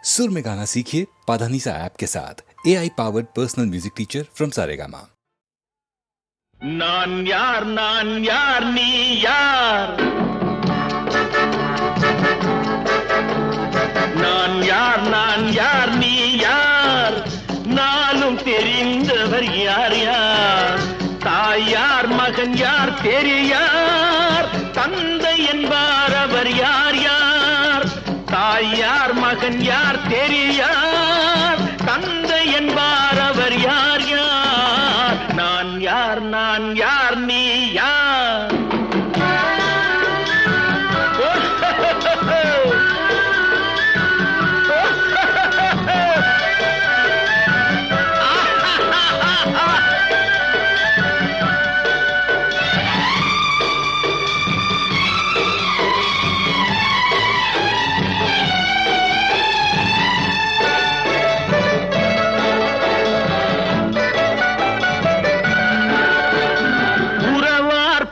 सुर में गाना सीखिए पाधानीसा ऐप के साथ AI powered personal music teacher from Saregama. நான் யார் நீ யார், நான் யார் நீ யார், நானும் தெரிந்தவர் யார் யார், தாய் யார் மகன் யார் பெரியார், தந்தை என்பார் அவர் யார் யார், தாய் யார் மகன் யார் பெரியார், தந்தை என்பார் அவர் யார் யார், நான் யார் நீ யார்.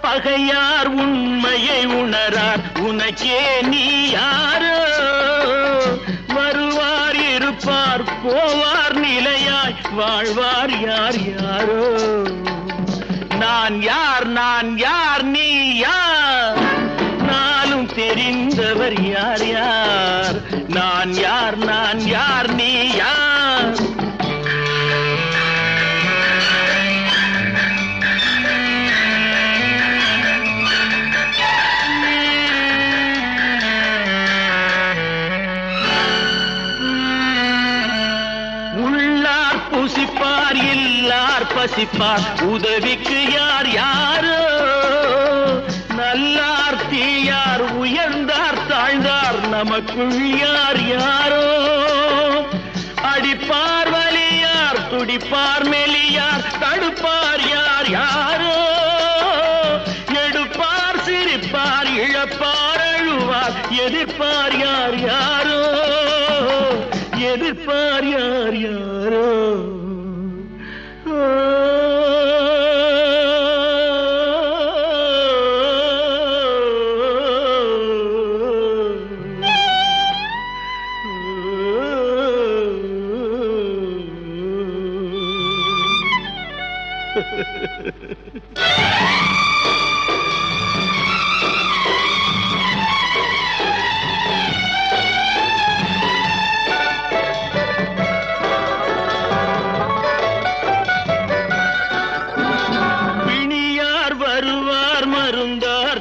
பகையார் உண்மையை உணரார், உனக்கே நீ யாரோ, வருவார் இருப்பார் போவார் நிலையாய் வாழ்வார் யார் யாரோ, நான் யார் நீ யார், நானும் தெரிந்தவர் யார் யார், நான் யார் நீ யார். புசிப்பார் இல்லார் பசிப்பார், உதவிக்கு யார் யாரோ, நல்லார் தீயார் உயர்ந்தார் தாழ்ந்தார் நமக்குள் யார் யாரோ, அடிப்பார் வலியார் துடிப்பார் மெலியார் தடுப்பார் யார் யாரோ, எடுப்பார் சிரிப்பார் இழப்பார் அழுவார் எதிர்ப்பார் யார் யாரோ, எதிர்ப்பார் யார் யாரோ.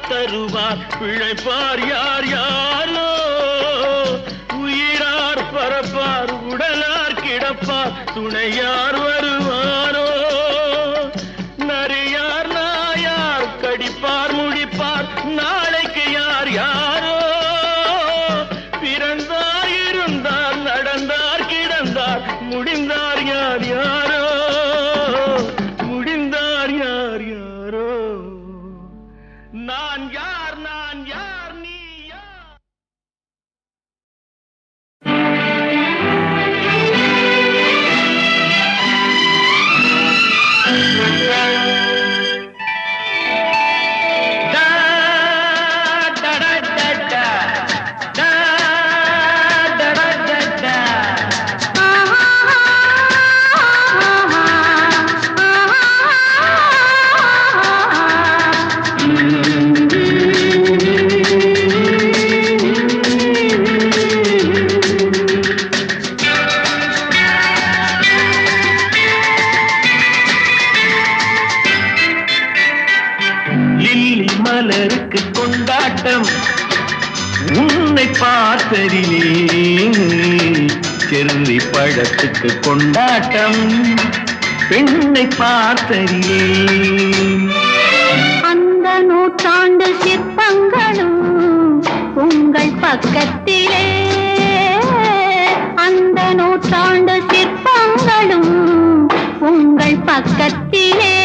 தருவார் பிழைப்பார் யார் யாரோ, உயிரார் பரப்பார் உடலார் கிடப்பார் துணையார் வருவாரோ, நரியார் நாயார் கடிப்பார் முடிப்பார் நாளைக்கு யார் யாரோ, பிறந்தார் இருந்தார் நடந்தார் கிடந்தார் முடிந்தார் யார் யாரோ, முடிந்தார் யார் யாரோ, நான் யார் நீ யார். மலருக்கு கொண்டாட்டம் உன்னை பார்த்ததிலே, செர்ரி பழத்துக்கு கொண்டாட்டம் பெண்ணை பார்த்ததிலே, அந்த நூற்றாண்டு சிற்பங்களும் உங்கள் பக்கத்திலே, அந்த நூற்றாண்டு சிற்பங்களும் உங்கள் பக்கத்திலே,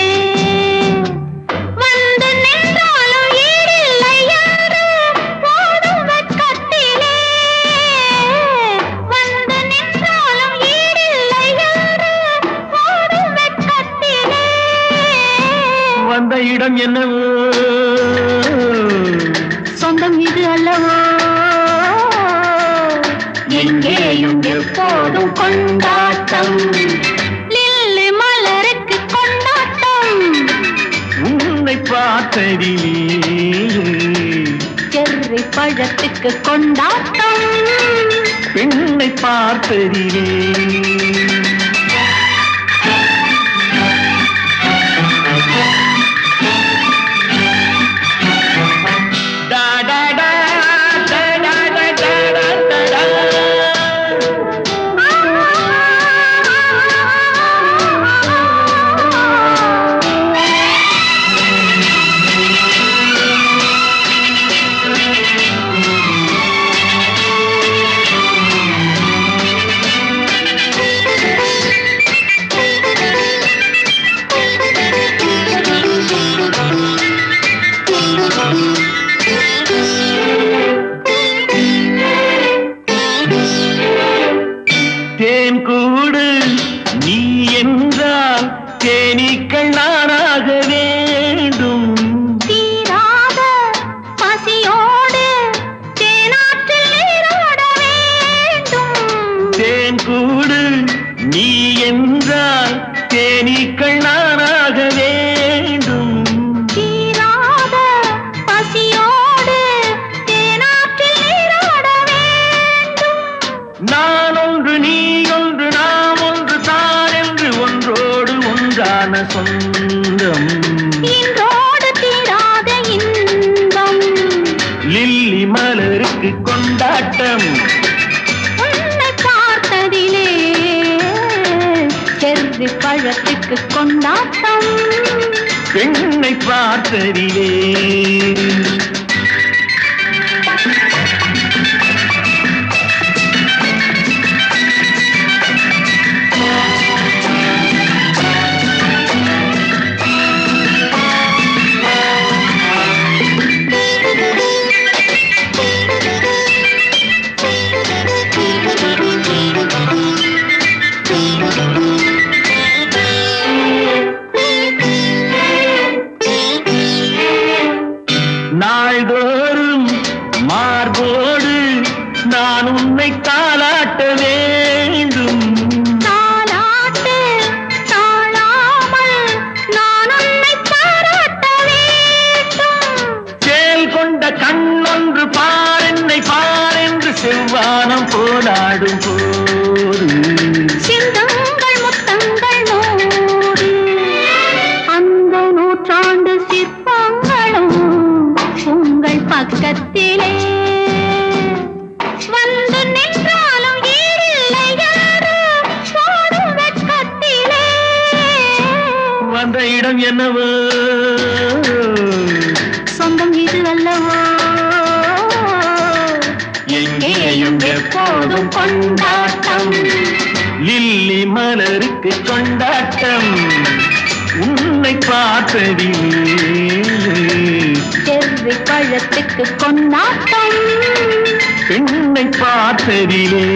வந்த இடம் என்னவோ சொந்தம் இது அல்லவோ, எங்கேயோ எங்கேயும் எப்போதும் கொண்டாட்டம். லில்லி மலருக்கு கொண்டாட்டம். உன்னை பார்த்ததிலே செர்ரி பழத்துக்கு கொண்டாட்டம். பெண்ணை பார்த்ததிலே டா டா டா டா டா டா டா டா டா. தேன் கூடு நீ என்றால் தேனீக்கள் நானாக வேண்டும். தீராத பசியோடு தேனாற்றில் நீராட வேண்டும். தேன் கூடு நீ என்றால் தேனீக்கள் நானாக வேண்டும். தீராத பசியோடு தேனாற்றில் நீராட வேண்டும். நான் ஒன்று நீ ஒன்று நாம் ஒன்று தான் என்று ஒன்றோடு ஒன்றான சொந்தம். இன்றோடு தீராத இன்பம். லில்லி மலருக்கு கொண்டாட்டம். உன்னை பார்த்ததிலே செர்ரி பழத்துக்கு கொண்டாட்டம். பெண்ணை பார்த்ததிலே நாள்தோறும் மார்போடு நான் உன்னை தாளாட்ட வேண்டும். தாலாட்டு தாழாமல் நான் உன்னை பாராட்ட வேண்டும். சேல் கொண்ட கண்ணொன்று பாரென்னை பாரென்று செவ்வானம் போராடும் போது சிந்தங்கள் முத்தங்கள் நூறு. அந்த நூற்றாண்டு சிற்பங்களும் உங்கள் பக்கத்திலே வந்து நின்றாலும் ஈடில்லை யாரு போடும் வெட்கத்திலே. வந்த இடம் என்னவோ சொந்தம் இது அல்லவோ. எங்கேயும் எப்போதும் கொண்டாட்டம். லில்லி மலருக்கு கொண்டாட்டம். உன்னை பார்த்ததிலே செர்ரி பழத்துக்கு கொண்டாட்டம். பெண்ணை பார்த்ததிலே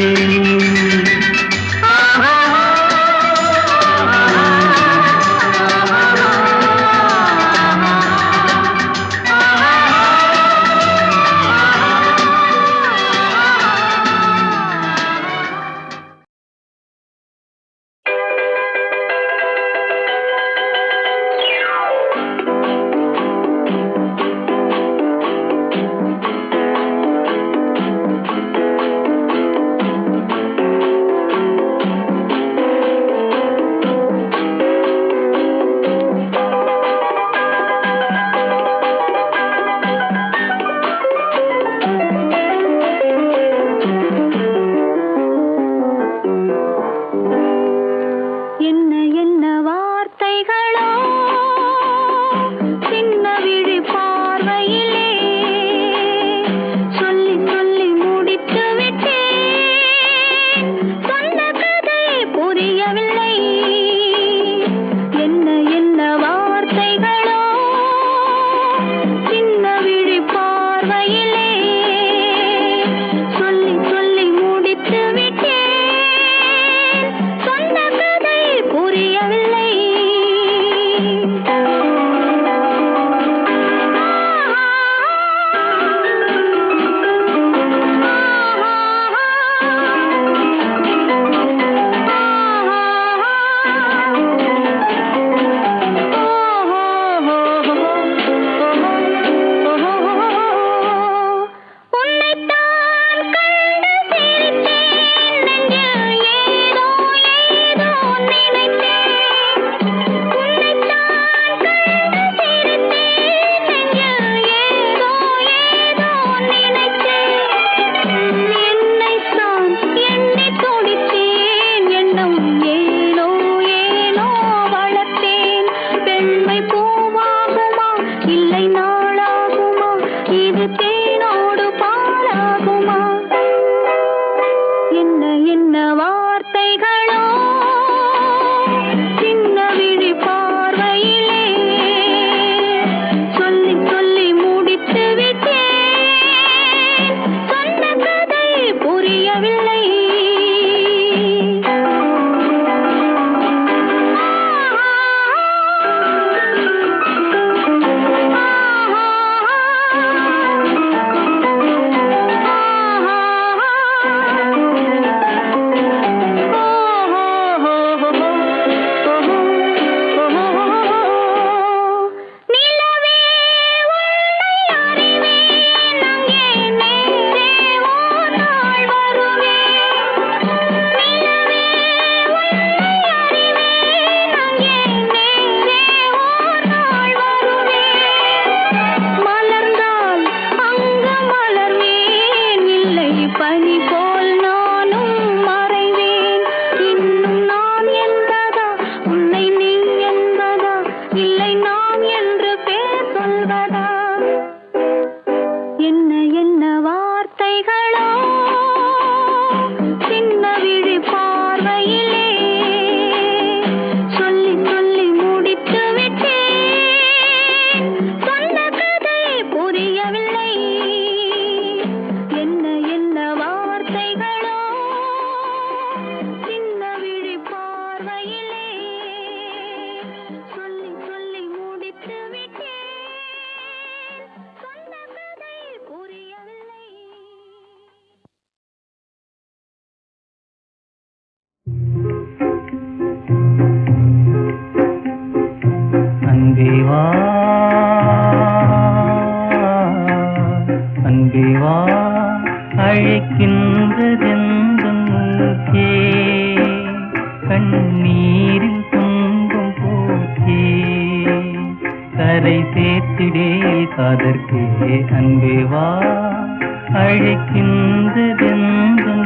அழைக்கின்றதெந்தன்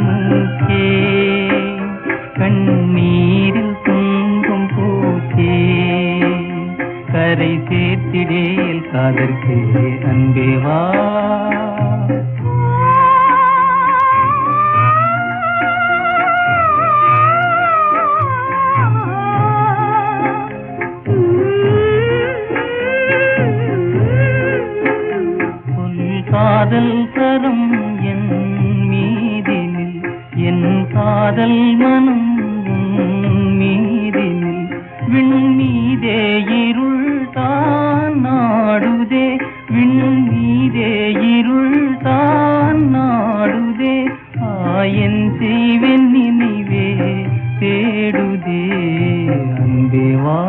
மூச்சே கண்ணீரில் துன்பம் போச்சே கரை சேர்த்திடேல் காதற்கே அன்பே வா காதல் தரம் என் மீதினில் என் காதல் மனம் மீதினில் விண்மீதே இருள் தான் நாடுதே விண்மீதே இருள் தான் நாடுதே ஆயன் செய்வன் நினைவே தேடுதே அன்பே வா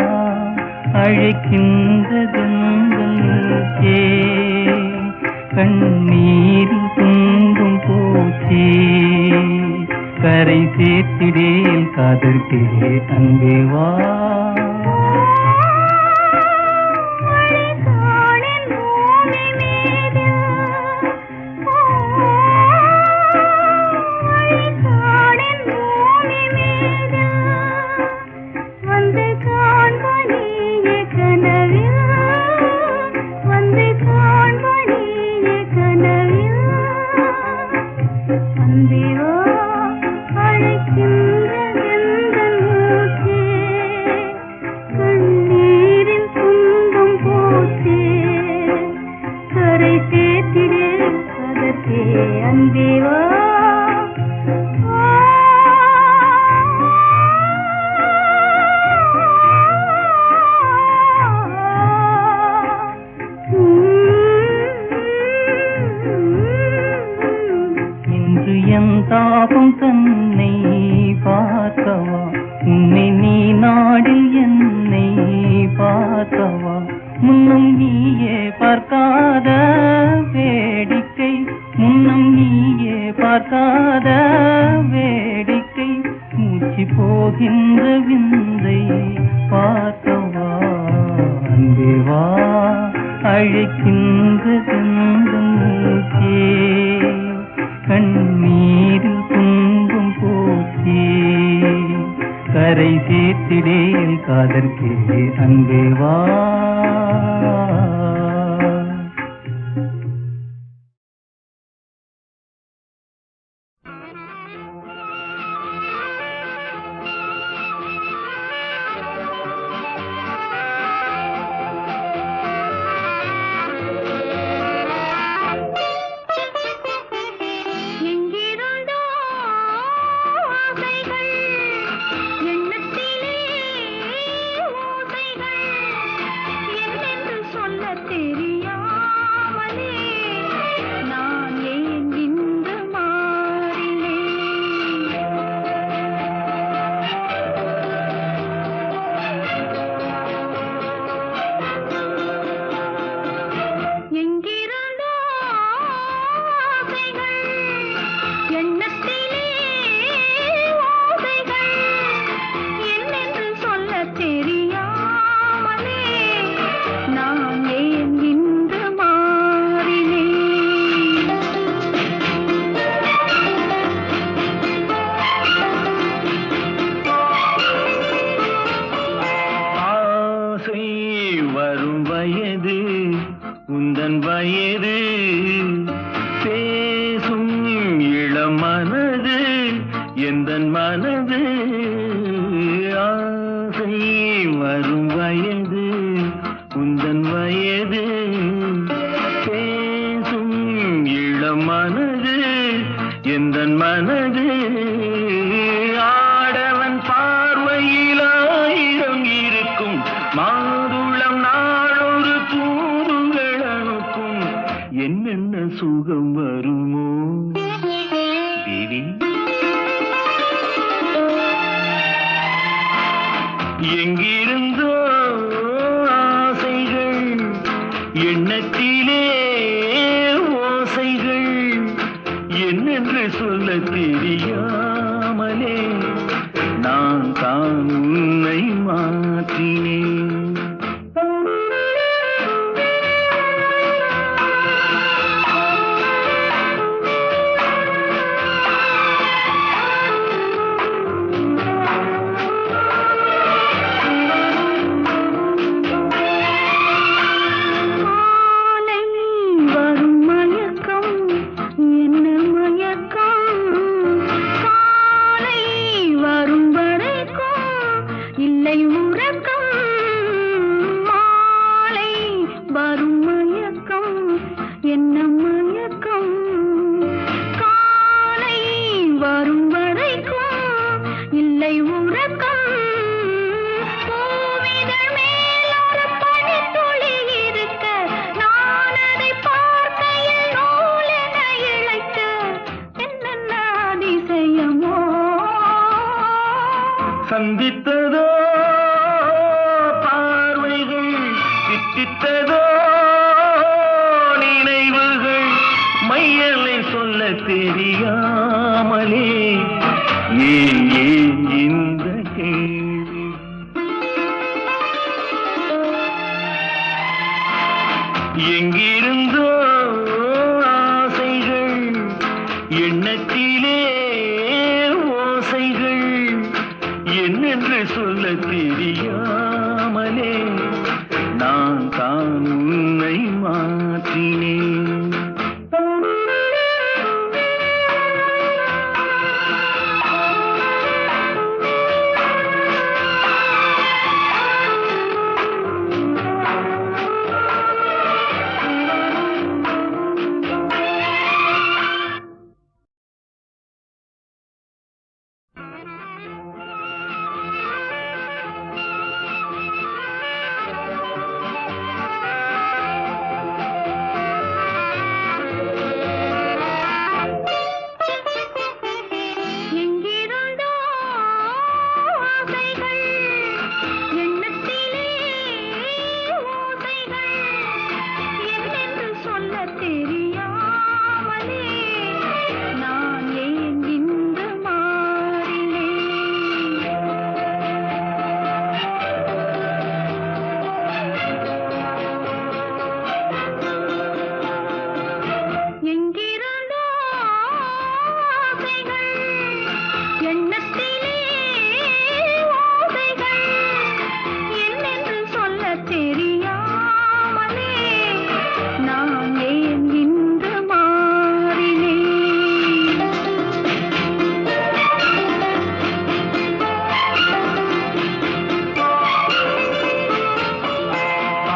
அழைக்கின்றதெந்தே கண்ணீரில் துன்பம் போச்சே கரை சேர்த்திடேல் காதற்கே அன்பே வா தாபம் தன்னை பார்க்கவா உன்னை நீ நாடில் என்னை பார்க்கவா முன்னும் நீயே பார்க்காத வேடிக்கை முன்னும் நீயே பார்க்காத வேடிக்கை மூச்சு போகின்ற விந்தை பார்க்கவா அன்பே வா அழைக்கின்றதெந்தன் மூச்சே கண்ணீரில் துன்பம் போச்சே கரை சேர்த்திடேல் காதற்கே அன்பே வா சந்தித்ததோ பார்வைகள், சித்தித்ததோ நினைவுகள், மையலை சொல்ல தெரியாமலே ஏன் ஏன் இந்த கேள்வி? எங்கிருந்தோ ஆசைகள், எண்ணத்திலே ஓசைகள், என்னென்று சொல்ல தெரியாமலே நான் தான் உன்னை மாற்றினேன். எங்கிருந்தோ ஆசைகள், எண்ணத்திலே ஓசைகள், என்னென்று சொல்லத் தெரியாமலே நான் ஏன் இன்று மாறினேன்? எங்கிருந்தோ ஆசைகள், எண்ணத்திலே ஓசைகள், என்னென்று சொல்லத் தெரியாமலே நான் ஏன் இன்று மாறினேன்?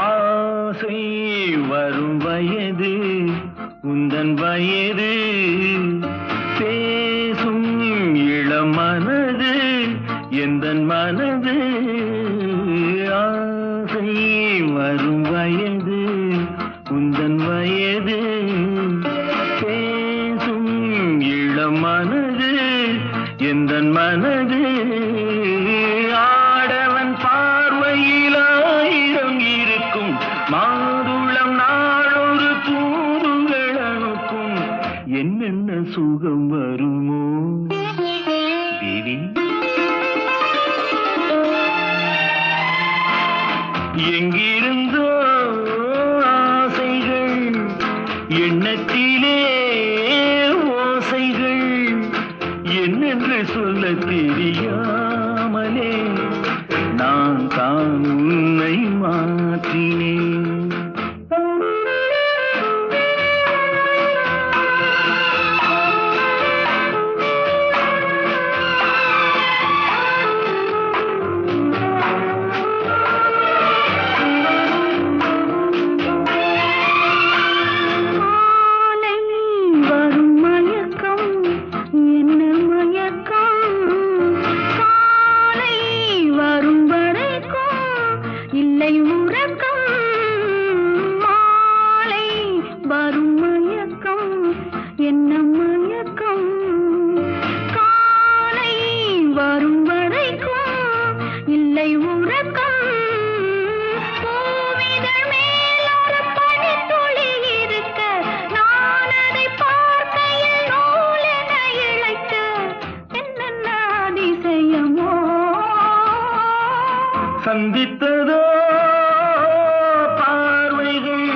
ஆசை வரும் வயது உந்தன் வயது, பேசும் இளம் மனது எந்தன் மனது. ஆசை வரும் வயது உந்தன் வயது, பேசும் இளம் மனது எந்தன் மனது. ஆடவன் பார்வையில் ஆயிரம் இருக்கும், மாதுளம் நாளொரு தூதுகள் அனுப்பும், என்னென்ன சுகம் வருமோ தேவி? எங்கிருந்தோ ஆசைகள், எண்ணத்திலே ஓசைகள், என்னென்று சொல்ல தெரியாமலே நான் தான் உன்னை மாற்றினேன். மாலை வரும் மயக்கம், என்ன மயக்கம்? காலை வரும் வரைக்கும் இல்லை உறக்கம். மாலை வரும் மயக்கம், என்ன மயக்கம்? காலை வரும் வரைக்கும் இல்லை உறக்கம். பூவிதழ் மேல் ஒரு பனித்துளி இருக்க, நான் அதை பார்க்கையில் நூலென இழைக்க, என்னென்ன அதிசயமோ? சந்தித்ததோ பார்வைகள்,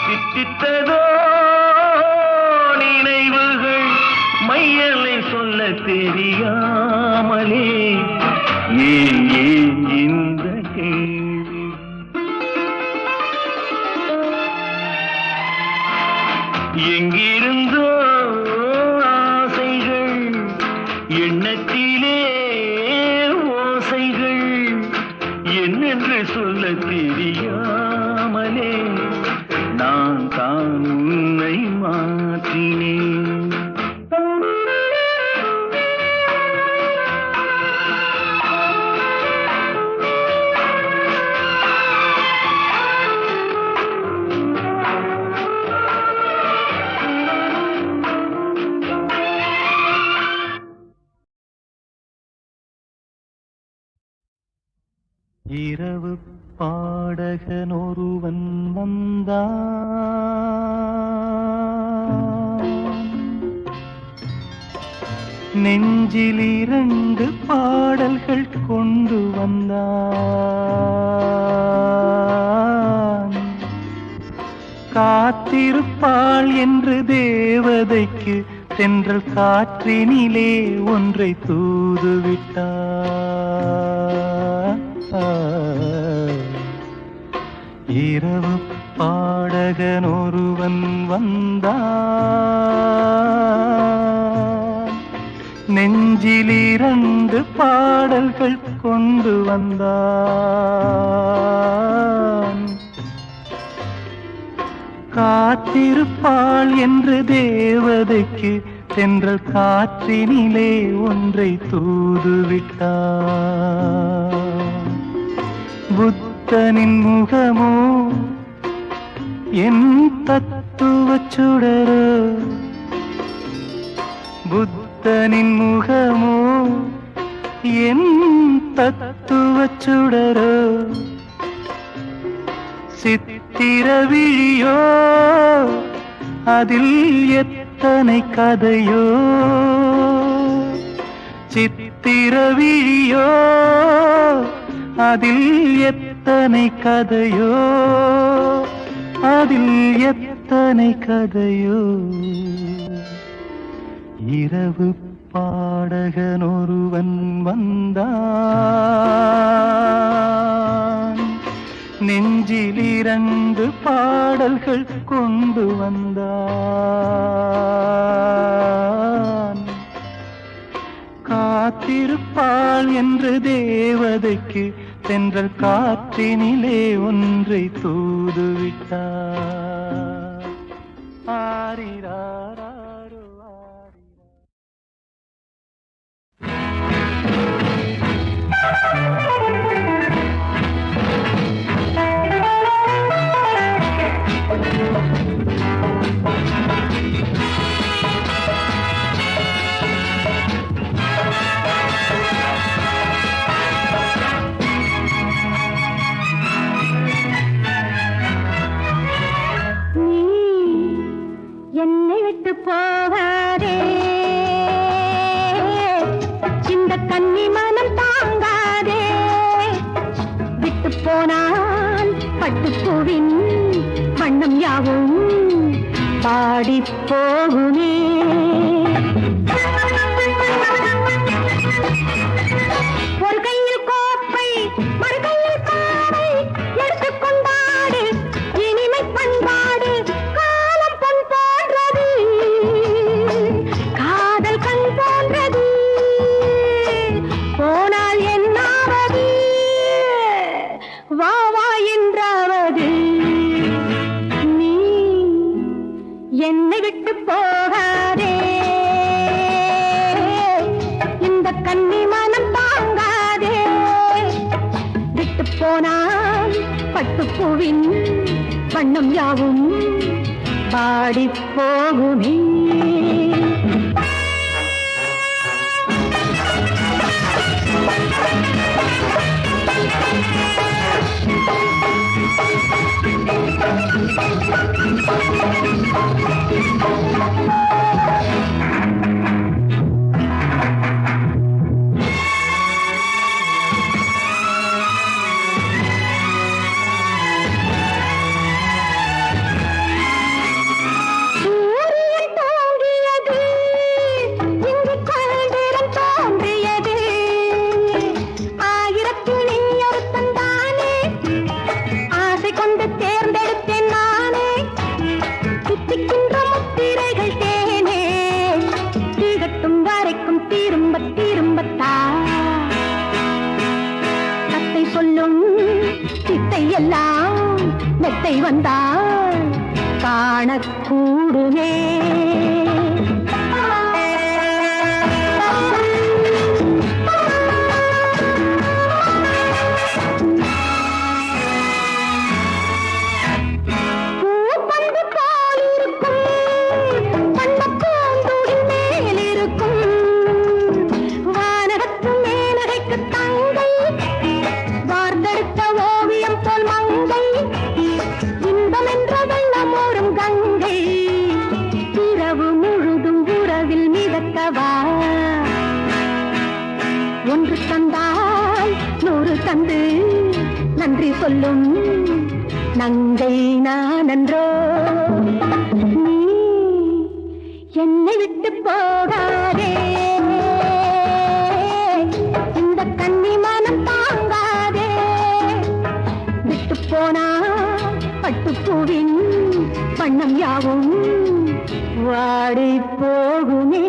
சித்தித்ததோ நினைவுகள், மையலை சொல்ல தெரியாமலே ஏன் ஏன் இந்த கேள்வி? எங்கிருந்தோ ஆசைகள், எண்ணத்திலே ஓசைகள், என்னென்று சொல்ல தெரியாமலே நான் தான் உன்னை மாற்றினேன். இரவு பாடகன் ஒருவன் வந்தான், நெஞ்சில் 2 பாடல்கள் கொண்டு வந்தான். காத்திருப்பாள் என்று தேவதைக்கு தென்றல் காற்றினிலே ஒன்றை தூதுவிட்டார். இரவு பாடகன் ஒருவன் வந்தான், நெஞ்சில் 2 பாடல்கள் கொண்டு வந்தான். காத்திருப்பாள் என்று தேவதைக்கு தென்றல் காற்றினிலே ஒன்றை தூதுவிட்டார். புத்தனின் முகமோ என் தத்துவச் சுடரோ, புத்தனின் முகமோ என் தத்துவச் சுடரோ, சித்திரவிழியோ அதில் எத்தனை கதையோ, சித்திரவிழியோ அதில் எத்தனை கதையோ, அதில் எத்தனை கதையோ. இரவு பாடகன் ஒருவன் வந்தான், நெஞ்சில் 2 பாடல்கள் கொண்டு வந்தான். காத்திருப்பாள் என்று தேவதைக்கு தென்றல் காற்றினிலே ஒன்றை தூதுவிட்டார். ஆரிராரோ என்னை விட்டு போகாதே, இந்த கன்னி மனம் தாங்காதே. விட்டு போனால் பட்டுப்பூவின் வண்ணம் யாவும் பாடி போகுமே. ஒரு கையில் கோப்பை மறு கையில் காவை எடுத்துக்கொண்டாடு இனிமை பண்பாடு. என்னை விட்டு போகாதே, இந்த கன்னி மனம் தாங்காதே. விட்டு போனால் பட்டுப்பூவின் வண்ணம் யாவும் பாடி போகுமே. எல்லாம் மெத்தை வந்தால் காணக்கூடுமே. தந்தால் 100 தந்து நன்றி சொல்லும் நங்கை நானன்றோ. நீ என்னை விட்டு போகாதே, இந்த கன்னி மனம் தாங்காதே. விட்டு போனா பட்டுப்பூவின் வண்ணம் யாவும் வாடி போகுமே.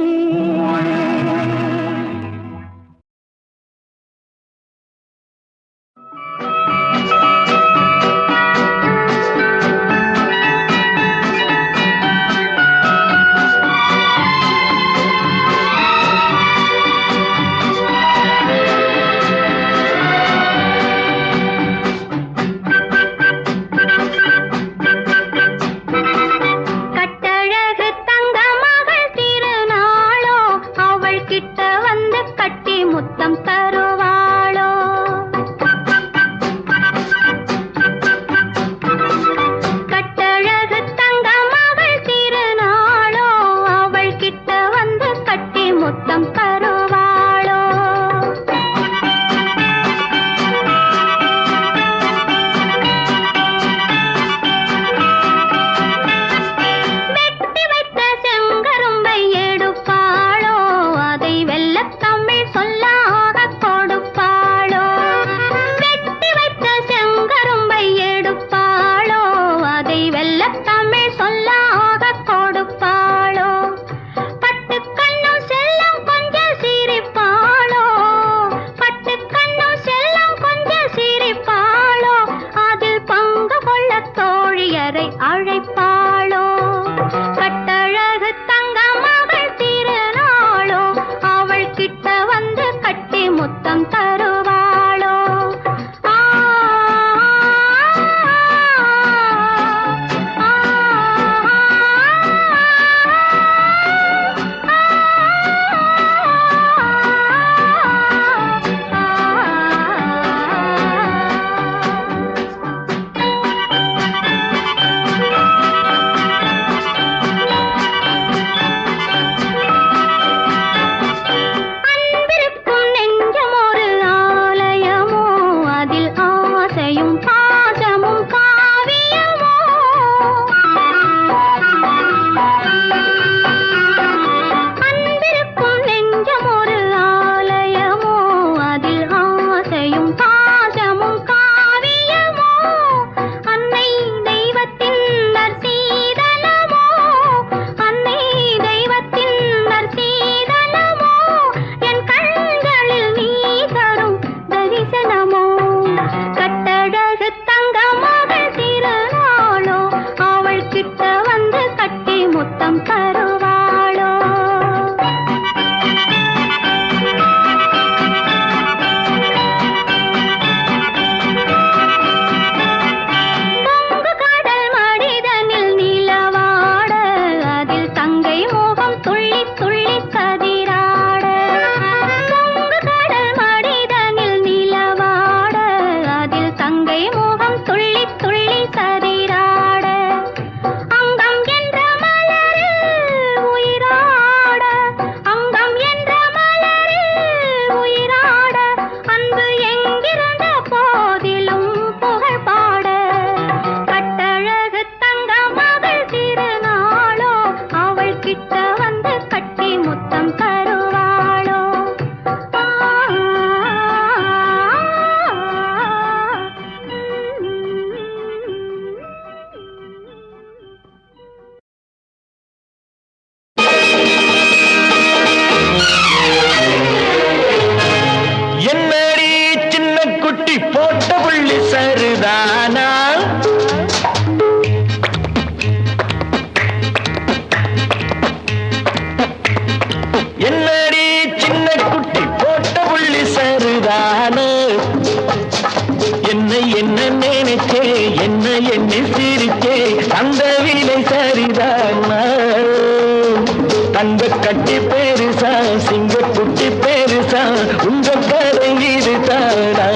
தங்க கட்டி பேருசா சிங்க குட்டி பேருசா உங்க கதை இது தானா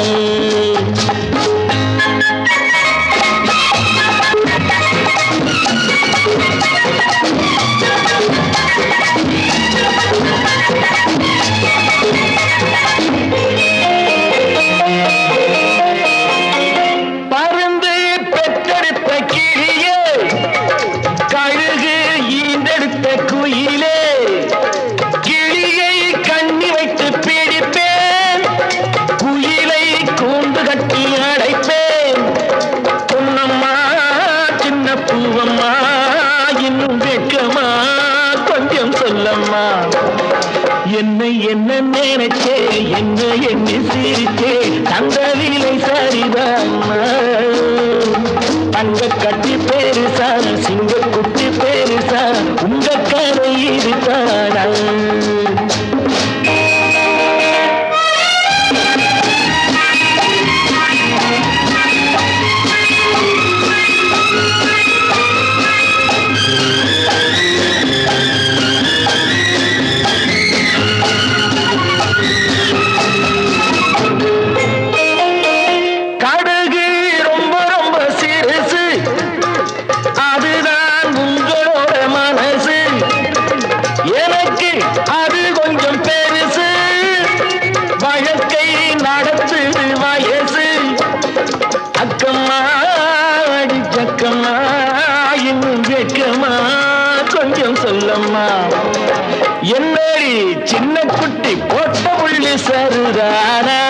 எண்ணி சிரிச்சே தந்த விலை சரிதானா தங்க கட்டி பேருசா சிங்க குட்டி பேருசா உங்க கதை இதுதானா கொஞ்சம் சொல்லம்மா என்னடி சின்ன குட்டி போட்ட புள்ளி சருதானா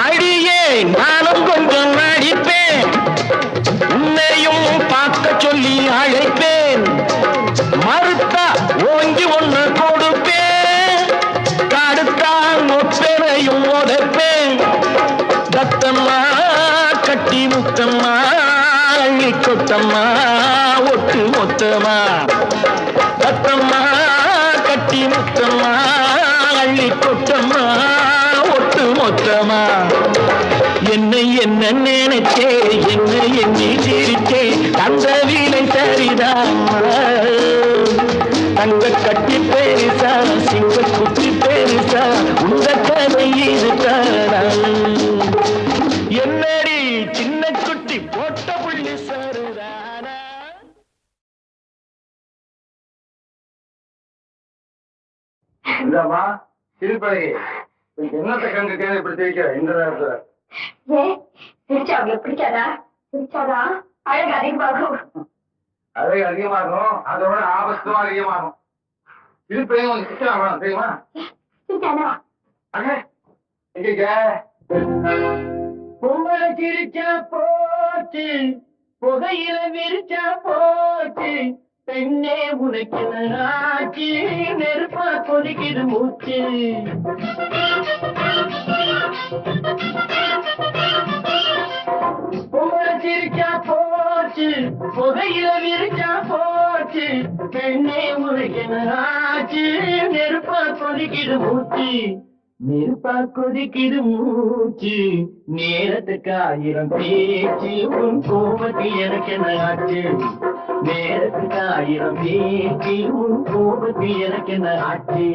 அடியே நானும் கொஞ்சம் நடிப்பேன் உன்னையும் பார்க்க சொல்லி அழைப்பேன் மறுத்தா ஓங்கி ஒன்று கொடுப்பேன் தடுத்தான் ஒப்பனையும் உதைப்பேன் தத்தம்மா கட்டி முத்தம்மா அள்ளி கொத்தம்மா ஒட்டு மொத்தமா தத்தம்மா கட்டி முத்தம்மா அள்ளி கொத்தம்மா ஒட்டு மொத்தமா என்னை என்ன நினைச்சே என்ன எண்ணி சிரிச்சே அந்த வீலை சரிதான் தங்க கட்டி பேருசா சிங்க குட்டி பேருசா உங்க கதை இதுதானா என்னடி சின்ன குட்டி போட்ட புள்ளி சருதானா இந்தாமா திருப்பதி என்னத்தை கண்டு கேள்வி இப்படி தெரிவிக்கிற இந்த நேரத்துல சிரிச்சா அவங்களுக்கு பிடிக்காதா சிரிச்சாதான் அழகு அதிகமாகும் அழகு அதிகமாகும் அதோட ஆபத்தும் அதிகமாகும் திருப்பதியும் கொஞ்சம் சிக்கனம் வேணும் தெரியுமா சிரிச்சானா எங்க பொம்பளை சிரிச்சா போச்சு புகையில விரிச்சா போச்சு பெண்ணே உனக்கு ஆச்சு நெருப்பா கொதிக்குது மூச்சு பொம்பளை சிரிச்சா போச்சு புகையில விரிச்சா போச்சு பெண்ணே உனக்கு ஆச்சு நெருப்பா கொதிக்குது மூச்சு நெருப்பா கொதிக்குது மூச்சு நேரத்துக்கு 1000 பேச்சு உன் கோபத்து எனக்கு என்ன ஆச்சு நேரத்துக்கு 1000 பேச்சு உன் கோபத்து எனக்கு என்ன ஆச்சு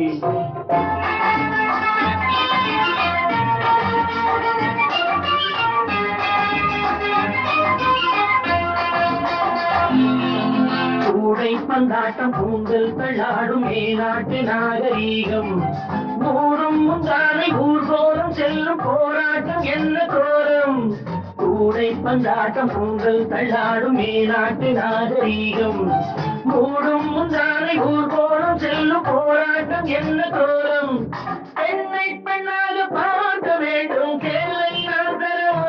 கூடை பந்தாட்டம் பூங்கல் தள்ளாடும் மேநாட்டு நாகரீகம் ஊரும் முந்தானை ஊர்கோலம் செல்லும் போராட்டம் என்ன கோரம் கூடை பந்தாட்டம் பூங்கல் தள்ளாடும் மேநாட்டு நாகரீகம் ஊரும் முந்தானை ஊர்கோலம் செல்லும் போராட்டம் என்ன கோரம் பெண்ணை பெண்ணாக பார்க்க வேண்டும் கேள்வி நான் தரவா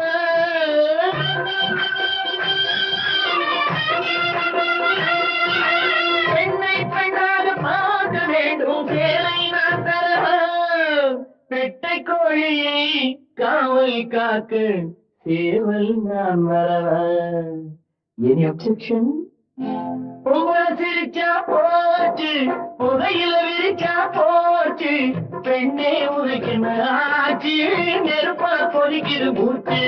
பெண்ணை பெண்ணாக பார்க்க வேண்டும் கேளை நான் தரவா பெட்டை கோழியை காவல் காக்க சேவல் நான் வரவா எனி அப்செக்ஷன் பொங்கல சிரிச்சா போச்சு புகையில விரிச்சா போச்சு பெண்ணே உனக்கு ஆச்சு நெருப்பா கொதிக்குது மூச்சு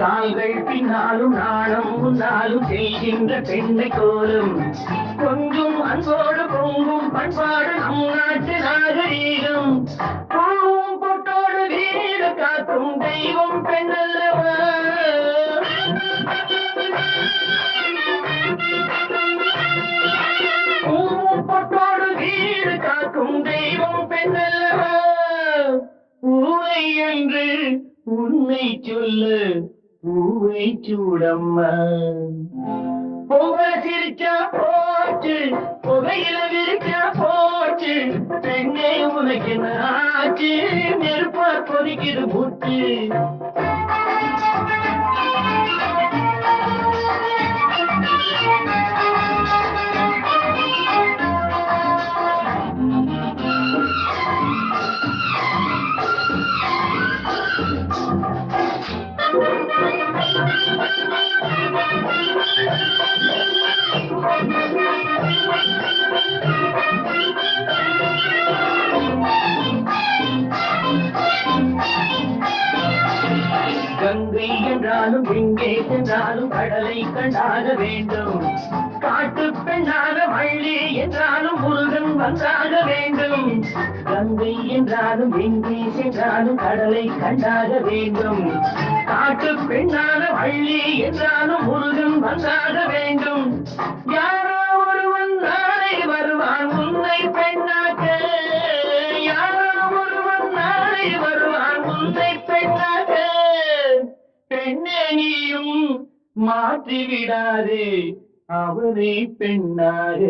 கால்கள் பின்னாலும் நாணம் முன்னாலும் செய்கின்ற பெண்ணை கோலும் கொஞ்சம் அன்போடு பொங்கும் பண்பாடு நம் நாட்டு நாகரீகம் பூவும் பொட்டோடு வீடு காக்கும் தெய்வம் பெண்ணல்லவா உண்மை சொல்லு பூவை சூடம்மா பொங்கல் சிரிச்சா போச்சு புகையில விரிச்சா போச்சு பெண்ணே உனக்கு ஆச்சு நெருப்பா கொதிக்குது மூச்சு கங்கை என்றாலும் எங்கே சென்றாலும் கடலை கண்டாக வேண்டும் காட்டு பெண்ணாக வள்ளி என்றாலும் முருகன் வந்தாக வேண்டும் கங்கை என்றாலும் எங்கே சென்றாலும் கடலை கண்டாக வேண்டும் காட்டு பெண்ணாக வள்ளி என்றாலும் முருகன் வந்தாக வேண்டும் யாரோ ஒருவன் நாளை வருவான் உன்னை பெண்ணாக்க யாரோ ஒருவன் நாளை வருவான் உன்னை பெண்ணாக்க பெண்ணே நீயும் மாற்றி விடாதே அவரை பெண்ணாக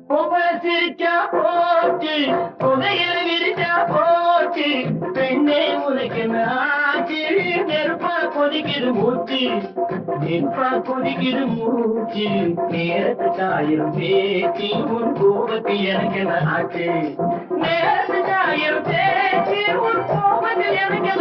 பொங்கல் சிரிச்சா போச்சு புகையில விரிச்சா போச்சு பெண்ணே உனக்கு ஆச்சு நெருப்பா கொதிக்குது மூச்சு நெருப்பா கொதிக்குது மூச்சு நேரத்துக்கு ஆயிரம் பேச்சு உன் கோபத்தில் எனக்கு ஆச்சு நேரத்துக்கு ஆயிரம் பேச்சு உன் கோபத்தில் எனக்கு